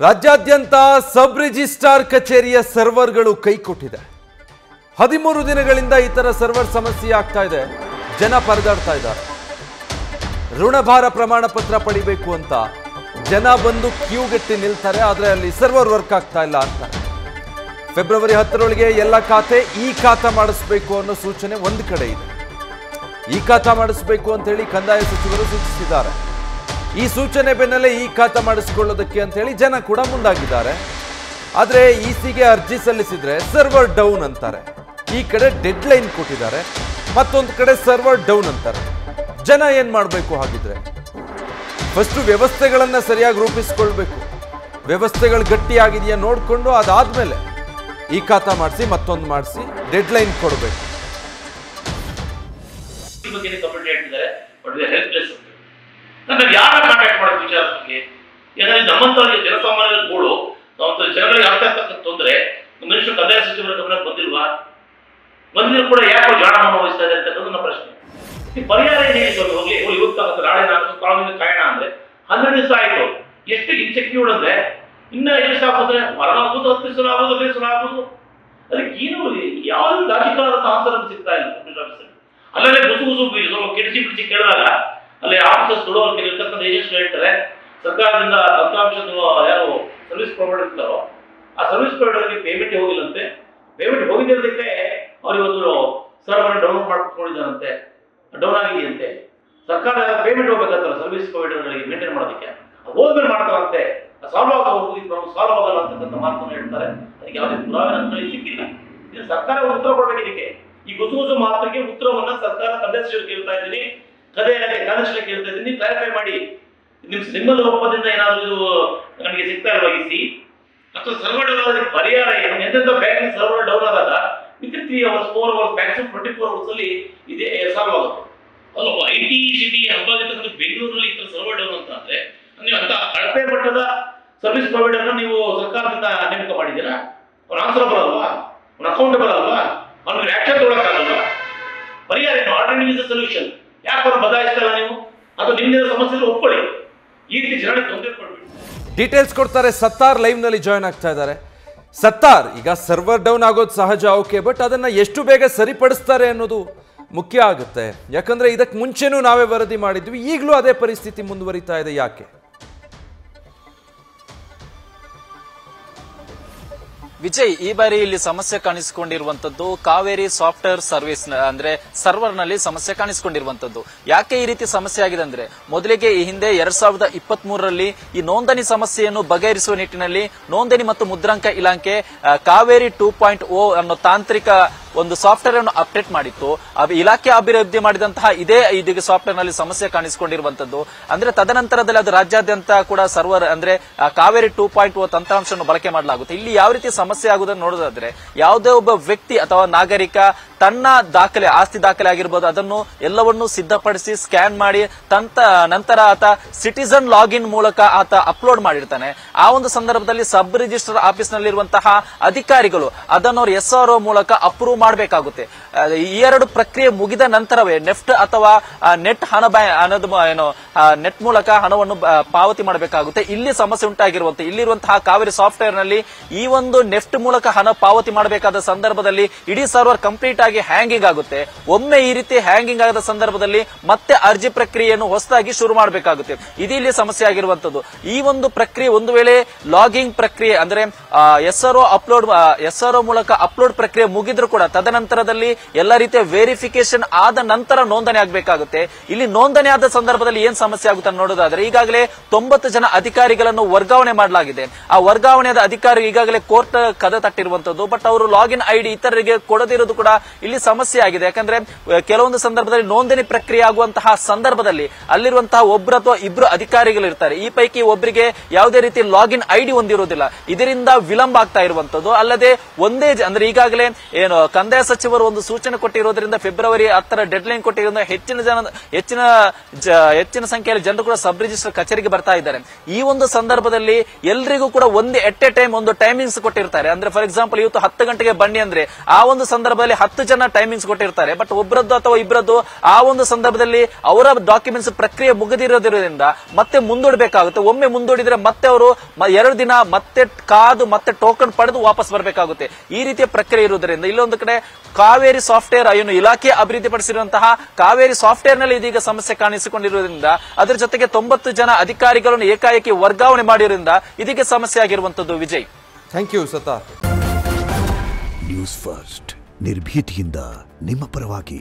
ರಾಜ್ಯಾದ್ಯಂತ sub registrar ಕಚೇರಿಯ ಸರ್ವರ್ಗಳು ಕೈಕೊಟ್ಟಿದೆ. 13 ದಿನಗಳಿಂದ ಈ ತರ ಸರ್ವರ್ ಸಮಸ್ಯೆ ಆಗ್ತಾ ಇದೆ. ಜನ ಪರದಾಡ್ತಾ ಇದ್ದಾರೆ. ಋಣಭಾರ ಪ್ರಮಾಣ ಪತ್ರ ಪಡಿಬೇಕು ಅಂತ ಜನ ಬಂದು ಕ್ಯೂಗಟ್ಟಿ ನಿಲ್ತಾರೆ. ಆದರೆ ಅಲ್ಲಿ ಸರ್ವರ್ ವರ್ಕ್ ಆಗ್ತಾ ಇಲ್ಲ ಅಂತ. ಫೆಬ್ರವರಿ 10ರೊಳಗೆ ಎಲ್ಲ ಖಾತೆ ಈ ಖಾತಾ ಮಾಡಿಸಬೇಕು ಅನ್ನೋ ಸೂಚನೆ ಒಂದು ಕಡೆ ಇದೆ. ಈ ಖಾತಾ ಮಾಡಿಸಬೇಕು ಅಂತ ಹೇಳಿ ಕಂದಾಯ ಸಚಿವರು ಸೂಚಿಸಿದ್ದಾರೆ. ಈ ಸೂಚನೆ ಬೆನ್ನಲ್ಲೇ ಈ ಖಾತಾ ಮಾಡಿಸಿಕೊಳ್ಳೋದಕ್ಕೆ ಅಂತ ಹೇಳಿ ಜನ ಕೂಡ ಮುಂದಾಗಿದ್ದಾರೆ. ಆದರೆ ಇಸಿಗೆ ಅರ್ಜಿ ಸಲ್ಲಿಸಿದ್ರೆ ಸರ್ವರ್ ಡೌನ್ ಅಂತಾರೆ. ಈ ಕಡೆ ಡೆಡ್ ಲೈನ್ ಕೊಟ್ಟಿದ್ದಾರೆ, ಮತ್ತೊಂದು ಕಡೆ ಸರ್ವರ್ ಡೌನ್ ಅಂತಾರೆ. ಜನ ಏನ್ ಮಾಡಬೇಕು? ಹಾಗಿದ್ರೆ ಫಸ್ಟ್ ವ್ಯವಸ್ಥೆಗಳನ್ನ ಸರಿಯಾಗಿ ರೂಪಿಸಿಕೊಳ್ಬೇಕು. ವ್ಯವಸ್ಥೆಗಳು ಗಟ್ಟಿಯಾಗಿದೆಯಾ ನೋಡಿಕೊಂಡು ಅದಾದ್ಮೇಲೆ ಈ ಖಾತಾ ಮಾಡಿಸಿ ಮತ್ತೊಂದು ಮಾಡಿಸಿ ಡೆಡ್ ಲೈನ್ ಕೊಡಬೇಕು. ಯಾರ ಕಾಂಟ್ಯಾಕ್ಟ್ ಮಾಡೋ ವಿಚಾರ ಬಗ್ಗೆ ಯಾಕಂದ್ರೆ ನಮ್ಮಂತವರಿಗೆ ಜನಸಾಮಾನ್ಯರ ಗೋಳು ಜನಗಳಿಗೆ ಆಗ್ತಾ ಇರ್ತಕ್ಕಂಥ ತೊಂದರೆ ಮಿನಿಸ್ಟರ್ ಕಂದಾಯ ಸಚಿವರ ಗಮನಕ್ಕೆ ಬಂದಿದ್ರು ಕೂಡ ಯಾಕೆ ಜಾಣವನ್ನು ವಹಿಸ್ತಾ ಇದೆ ಅಂತ ನನ್ನ ಪ್ರಶ್ನೆ. ಈ ಪರಿಹಾರ ಏನು ಹೇಳಿದ್ರು? ಹೋಗ್ಲಿ ಇವತ್ತಾಗುತ್ತೆ ನಾಳೆ ನಾನು ಕಾನೂನಿನ ಕಾರಣ ಅಂದ್ರೆ 12 ದಿವಸ ಆಯ್ತು. ಎಷ್ಟು ಇನ್ಸೆಕ್ಯೂರ್ಡ್ ಅಂದ್ರೆ ಇನ್ನ ಎಷ್ಟು ಆಗುತ್ತೆ? ಮರಣ ಆಗೋದು, 10 ದಿವಸ ಆಗೋದು, 15 ದಿವಸ ಆಗೋದು. ಅದಕ್ಕೆ ಏನು ಯಾವ್ದು ಲಾಜಿಕಲ್ ಆದಂತ ಆನ್ಸರ್ ಅಂತ ಸಿಗ್ತಾ ಇಲ್ಲ. ಅಲ್ಲೇ ಗುಸು ಕೆಡಿಸಿ ಕೇಳಿದಾಗ ಅಲ್ಲಿ ಆಫೀಸರ್ಸ್ ದುಡೋಕೆ ಇರ್ತಕ್ಕಂಥ ಏಜೆನ್ಸಿ ಹೇಳ್ತಾರೆ, ಸರ್ಕಾರದಿಂದ ತಂತ್ರಾಂಶದ ಯಾರು ಸರ್ವಿಸ್ ಪ್ರೊವೈಡರ್ ಇರ್ತಾರೋ ಆ ಸರ್ವಿಸ್ ಪ್ರೊವೈಡರ್ಗೆ ಪೇಮೆಂಟ್ ಹೋಗಿಲ್ಲಂತೆ. ಪೇಮೆಂಟ್ ಹೋಗಿದ್ದಿರೋದಕ್ಕೆ ಅವ್ರು ಇವತ್ತು ಸರ್ವರ್ ಡೌನ್ಲೋಡ್ ಮಾಡ್ಕೊಂಡಿದ್ದಾರಂತೆ, ಡೌನ್ ಆಗಿದೆಯಂತೆ. ಸರ್ಕಾರ ಪೇಮೆಂಟ್ ಹೋಗ್ಬೇಕಂತಲ್ಲ ಸರ್ವಿಸ್ ಪ್ರೊವೈಡರ್ಗಳಿಗೆ ಮೇಂಟೈನ್ ಮಾಡೋದಕ್ಕೆ, ಹೋದ್ಮೇಲೆ ಮಾಡ್ತಾರಂತೆ. ಸಾಲ್ವ್ ಆಗಲ್ಲ ಅಂತಕ್ಕಂಥ ಮಾತನ್ನು ಹೇಳ್ತಾರೆ. ಅದಕ್ಕೆ ಯಾವುದೇ ಪುರಾವೆ ನನ್ನ ಸಿಕ್ಕಿಲ್ಲ. ಇದು ಸರ್ಕಾರ ಉತ್ತರ ಕೊಡ್ಬೇಕು. ಇದಕ್ಕೆ ಈ ಗುಸು ಮಾತಿಗೆ ಉತ್ತರವನ್ನ ಸರ್ಕಾರ ಕಂದಾಯ ಕೇಳ್ತಾ ಇದ್ದೀನಿ, ಕನಿಷ್ಠ ಕೇಳ್ತಾ ಇದ್ದೀನಿ, ಕ್ಲಾರಿಫೈ ಮಾಡಿ. ನಿಮ್ಮಲ್ಲಿ ಒಪ್ಪದಿಂದ ಏನಾದ್ರು ಇದು ನನಗೆ ಸಿಗ್ತಾ ಇಲ್ವಾ ಇಸಿ ಅಥವಾ ಸರ್ವರ್ ಡೌನ್ ಆಗೋದಕ್ಕೆ ಪರಿಹಾರ ಏನು? ಎಂತೆಂಥ ಬ್ಯಾಂಕಿಂಗ್ ಸರ್ವರ್ ಡೌನ್ ಆದಾಗ within 3 hours 4 hours maximum 24 hours ಅಲ್ಲಿ ಇದೇ ಸಾಲ್ವ್ ಆಗುತ್ತೆ. ಅಲ್ಲ IT ಸಿಟಿ ಹಬ್ಬಾಗಿರ್ತಕ್ಕಂಥ ಬೆಂಗಳೂರಲ್ಲಿ ಈ ತರ ಸರ್ವರ್ ಡೌನ್ ಅಂತ ಅಂದ್ರೆ ನೀವು ಅಂತ ಕಳಪೆ ಮಟ್ಟದ ಸರ್ವಿಸ್ ಪ್ರೊವೈಡರ್ನ ನೀವು ಸರ್ಕಾರದಿಂದ ನೇಮಕ ಮಾಡಿದ್ದೀರಾ? ಅವ್ನು ಆನ್ಸರಬಲ್ ಅಲ್ವಾ? ಅವ್ನು ಅಕೌಂಟಬಲ್ ಅಲ್ವಾ? ಅವ್ನಿಗೆ ಆಕ್ಷನ್ ತಗೊಳಕ್ಕಾಗಲ್ವಾ? ಪರಿಹಾರ ಏನು? Alternative is solution. ಯಾಕೆ ಅವ್ರು ಬದಲಾಯಿಸ್ತಲ್ಲ ನೀವು? ಅದು ನಿಮ್ಮಿಂದ ಸಮಸ್ಯೆ ಒಪ್ಕೊಳ್ಳಿ. ಈ ರೀತಿ ಜನರಿಗೆ ತೊಂದರೆ ಕೊಡ್ಬೇಡಿ. ಡೀಟೇಲ್ಸ್ ಕೊಡ್ತಾರೆ ಸತ್ತಾರ್ ಲೈವ್ ನಲ್ಲಿ ಜಾಯ್ನ್ ಆಗ್ತಾ ಇದ್ದಾರೆ. ಸತ್ತಾರ್, ಈಗ ಸರ್ವರ್ ಡೌನ್ ಆಗೋದು ಸಹಜ, ಓಕೆ, ಬಟ್ ಅದನ್ನ ಎಷ್ಟು ಬೇಗ ಸರಿಪಡಿಸ್ತಾರೆ ಅನ್ನೋದು ಮುಖ್ಯ ಆಗುತ್ತೆ. ಯಾಕಂದ್ರೆ ಇದಕ್ಕೆ ಮುಂಚೆನೂ ನಾವೇ ವರದಿ ಮಾಡಿದ್ವಿ, ಈಗಲೂ ಅದೇ ಪರಿಸ್ಥಿತಿ ಮುಂದುವರಿತಾ ಇದೆ. ಯಾಕೆ? ವಿಜಯ್, ಈ ಬಾರಿ ಇಲ್ಲಿ ಸಮಸ್ಯೆ ಕಾಣಿಸಿಕೊಂಡಿರುವಂತದ್ದು ಕಾವೇರಿ ಸಾಫ್ಟ್ವೇರ್ ಸರ್ವಿಸ್ ಅಂದ್ರೆ ಸರ್ವರ್ ನಲ್ಲಿ ಸಮಸ್ಯೆ ಕಾಣಿಸಿಕೊಂಡಿರುವಂತದ್ದು. ಯಾಕೆ ಈ ರೀತಿ ಸಮಸ್ಯೆ ಆಗಿದೆ ಅಂದ್ರೆ, ಮೊದಲಿಗೆ ಈ ಹಿಂದೆ 2023ರಲ್ಲಿ ಈ ನೋಂದಣಿ ಸಮಸ್ಯೆಯನ್ನು ಬಗೆಹರಿಸುವ ನಿಟ್ಟಿನಲ್ಲಿ ನೋಂದಣಿ ಮತ್ತು ಮುದ್ರಾಂಕ ಇಲಾಖೆ ಕಾವೇರಿ 2.0 ಅನ್ನೋ ತಾಂತ್ರಿಕ ಒಂದು ಸಾಫ್ಟ್ವೇರ್ ಅನ್ನು ಅಪ್ಡೇಟ್ ಮಾಡಿತ್ತು. ಇಲಾಖೆ ಅಭಿವೃದ್ಧಿ ಮಾಡಿದಂತಹ ಇದೇ ಇದೀಗ ಸಾಫ್ಟ್ವೇರ್ ನಲ್ಲಿ ಸಮಸ್ಯೆ ಕಾಣಿಸಿಕೊಂಡಿರುವಂತದ್ದು. ಅಂದ್ರೆ ತದನಂತರದಲ್ಲಿ ಅದು ರಾಜ್ಯಾದ್ಯಂತ ಕೂಡ ಸರ್ವರ್ ಅಂದ್ರೆ ಕಾವೇರಿ 2.0 ತಂತ್ರಾಂಶವನ್ನು ಬಳಕೆ ಮಾಡಲಾಗುತ್ತೆ. ಇಲ್ಲಿ ಯಾವ ರೀತಿ ಸಮಸ್ಯೆ ಆಗುವುದನ್ನು ನೋಡೋದಾದ್ರೆ, ಯಾವುದೇ ಒಬ್ಬ ವ್ಯಕ್ತಿ ಅಥವಾ ನಾಗರಿಕ ತನ್ನ ದಾಖಲೆ, ಆಸ್ತಿ ದಾಖಲೆ ಆಗಿರ್ಬೋದು, ಅದನ್ನು ಎಲ್ಲವನ್ನೂ ಸಿದ್ಧಪಡಿಸಿ ಸ್ಕ್ಯಾನ್ ಮಾಡಿ ನಂತರ ಆತ ಸಿಟಿಸನ್ ಲಾಗಿನ್ ಮೂಲಕ ಆತ ಅಪ್ಲೋಡ್ ಮಾಡಿರ್ತಾನೆ. ಆ ಒಂದು ಸಂದರ್ಭದಲ್ಲಿ ಸಬ್ ರಿಜಿಸ್ಟರ್ ಆಫೀಸ್ ನಲ್ಲಿರುವಂತಹ ಅಧಿಕಾರಿಗಳು ಅದನ್ನು ಅವರು SRO ಮೂಲಕ ಅಪ್ರೂವ್ ಮಾಡಬೇಕಾಗುತ್ತೆ. ಈ ಎರಡು ಪ್ರಕ್ರಿಯೆ ಮುಗಿದ ನಂತರವೇ ನೆಫ್ಟ್ ಅಥವಾ ನೆಟ್ ನೆಟ್ ಮೂಲಕ ಹಣವನ್ನು ಪಾವತಿ ಮಾಡಬೇಕಾಗುತ್ತೆ. ಇಲ್ಲಿ ಸಮಸ್ಯೆ ಉಂಟಾಗಿರುವಂತೆ ಇಲ್ಲಿರುವಂತಹ ಕಾವೇರಿ ಸಾಫ್ಟ್ವೇರ್ ನಲ್ಲಿ ಈ ಒಂದು ನೆಫ್ಟ್ ಮೂಲಕ ಹಣ ಪಾವತಿ ಮಾಡಬೇಕಾದ ಸಂದರ್ಭದಲ್ಲಿ ಇಡೀ ಸರ್ವರ್ ಕಂಪ್ಲೀಟ್ ಆಗಿ ಹ್ಯಾಂಗಿಂಗ್ ಆಗುತ್ತೆ. ಒಮ್ಮೆ ಈ ರೀತಿ ಹ್ಯಾಂಗಿಂಗ್ ಆಗದ ಸಂದರ್ಭದಲ್ಲಿ ಮತ್ತೆ ಅರ್ಜಿ ಪ್ರಕ್ರಿಯೆಯನ್ನು ಹೊಸದಾಗಿ ಶುರು ಮಾಡಬೇಕಾಗುತ್ತೆ. ಇದು ಇಲ್ಲಿ ಸಮಸ್ಯೆ ಆಗಿರುವಂತದ್ದು. ಈ ಒಂದು ಪ್ರಕ್ರಿಯೆ ಒಂದು ವೇಳೆ ಲಾಗಿಂಗ್ ಪ್ರಕ್ರಿಯೆ ಅಂದ್ರೆ SRO ಮೂಲಕ ಅಪ್ಲೋಡ್ ಪ್ರಕ್ರಿಯೆ ಮುಗಿದ್ರು ಕೂಡ ತದನಂತರದಲ್ಲಿ ಎಲ್ಲ ರೀತಿಯ ವೆರಿಫಿಕೇಶನ್ ಆದ ನಂತರ ನೋಂದಣಿ ಆಗಬೇಕಾಗುತ್ತೆ. ಇಲ್ಲಿ ನೋಂದಣಿ ಆದ ಸಂದರ್ಭದಲ್ಲಿ ಏನ್ ಸಮಸ್ಯೆ ಆಗುತ್ತೆ ನೋಡೋದಾದ್ರೆ, ಈಗಾಗಲೇ 90 ಜನ ಅಧಿಕಾರಿಗಳನ್ನು ವರ್ಗಾವಣೆ ಮಾಡಲಾಗಿದೆ. ಆ ವರ್ಗಾವಣೆಯಾದ ಅಧಿಕಾರಿ ಈಗಾಗಲೇ ಕೋರ್ಟ್ ಕದ ತಟ್ಟಿರುವಂತದ್ದು. ಬಟ್ ಅವರು ಲಾಗಿನ್ ID ಇತರರಿಗೆ ಕೊಡದಿರೋದು ಕೂಡ ಇಲ್ಲಿ ಸಮಸ್ಯೆ ಆಗಿದೆ. ಯಾಕಂದ್ರೆ ಕೆಲವೊಂದು ಸಂದರ್ಭದಲ್ಲಿ ನೋಂದಣಿ ಪ್ರಕ್ರಿಯೆ ಆಗುವಂತಹ ಸಂದರ್ಭದಲ್ಲಿ ಅಲ್ಲಿರುವಂತಹ ಒಬ್ಬರು ಅಥವಾ ಇಬ್ರು ಅಧಿಕಾರಿಗಳು ಇರ್ತಾರೆ. ಈ ಪೈಕಿ ಒಬ್ಬರಿಗೆ ಯಾವುದೇ ರೀತಿ ಲಾಗಿನ್ ID ಹೊಂದಿರುವುದಿಲ್ಲ. ಇದರಿಂದ ವಿಳಂಬ ಆಗ್ತಾ ಇರುವಂತದ್ದು. ಅಲ್ಲದೆ ಒಂದೇ ಅಂದ್ರೆ ಈಗಾಗಲೇ ಏನು ಕಂದಾಯ ಸಚಿವರು ಒಂದು ಸೂಚನೆ ಕೊಟ್ಟಿರೋದ್ರಿಂದ ಫೆಬ್ರವರಿ 10 ಡೆಡ್ ಲೈನ್ ಕೊಟ್ಟಿರೋದ್ರಿಂದ ಹೆಚ್ಚಿನ ಸಂಖ್ಯೆಯಲ್ಲಿ ಜನರು ಕೂಡ ಸಬ್ ರಿಜಿಸ್ಟರ್ ಕಚೇರಿಗೆ ಬರ್ತಾ ಇದ್ದಾರೆ. ಈ ಒಂದು ಸಂದರ್ಭದಲ್ಲಿ ಎಲ್ರಿಗೂ ಕೂಡ ಒಂದೇ ಎಟ್ ಎ ಟೈಮ್ ಒಂದು ಟೈಮಿಂಗ್ಸ್ ಕೊಟ್ಟಿರ್ತಾರೆ. ಅಂದ್ರೆ ಫಾರ್ ಎಕ್ಸಾಂಪಲ್ ಇವತ್ತು 10 ಗಂಟೆಗೆ ಬನ್ನಿ ಅಂದ್ರೆ ಆ ಒಂದು ಸಂದರ್ಭದಲ್ಲಿ 10 ಜನ ಟೈಮಿಂಗ್ಸ್ ಕೊಟ್ಟಿರ್ತಾರೆ. ಬಟ್ ಒಬ್ಬರದ್ದು ಅಥವಾ ಇಬ್ಬರದ್ದು ಆ ಒಂದು ಸಂದರ್ಭದಲ್ಲಿ ಅವರ ಡಾಕ್ಯುಮೆಂಟ್ಸ್ ಪ್ರಕ್ರಿಯೆ ಮುಗಿದಿರೋದ್ರಿಂದ ಮತ್ತೆ ಮುಂದೂಡಬೇಕಾಗುತ್ತೆ. ಒಮ್ಮೆ ಮುಂದೂಡಿದ್ರೆ ಮತ್ತೆ ಅವರು 2 ದಿನ ಮತ್ತೆ ಕಾದು ಮತ್ತೆ ಟೋಕನ್ ಪಡೆದು ವಾಪಸ್ ಬರಬೇಕಾಗುತ್ತೆ. ಈ ರೀತಿಯ ಪ್ರಕ್ರಿಯೆ ಇರುವುದರಿಂದ ಇಲ್ಲೊಂದು ಕಡೆ ಕಾವೇರಿ ಸಾಫ್ಟ್ವೇರ್ ಏನು ಇಲಾಖೆ ಅಭಿವೃದ್ಧಿಪಡಿಸಿರುವಂತಹ ಕಾವೇರಿ ಸಾಫ್ಟ್ವೇರ್ ನಲ್ಲಿ ಇದೀಗ ಸಮಸ್ಯೆ ಕಾಣಿಸಿಕೊಂಡಿರುವುದರಿಂದ ಅದರ ಜೊತೆಗೆ 90 ಜನ ಅಧಿಕಾರಿಗಳನ್ನು ಏಕಾಏಕಿ ವರ್ಗಾವಣೆ ಮಾಡಿರುವುದರಿಂದ ಇದೀಗ ಸಮಸ್ಯೆ ಆಗಿರುವಂತದ್ದು. Vijay, thank you Sattar. News first ನಿರ್ಭೀತಿಯಿಂದ ನಿಮ್ಮ ಪರವಾಗಿ.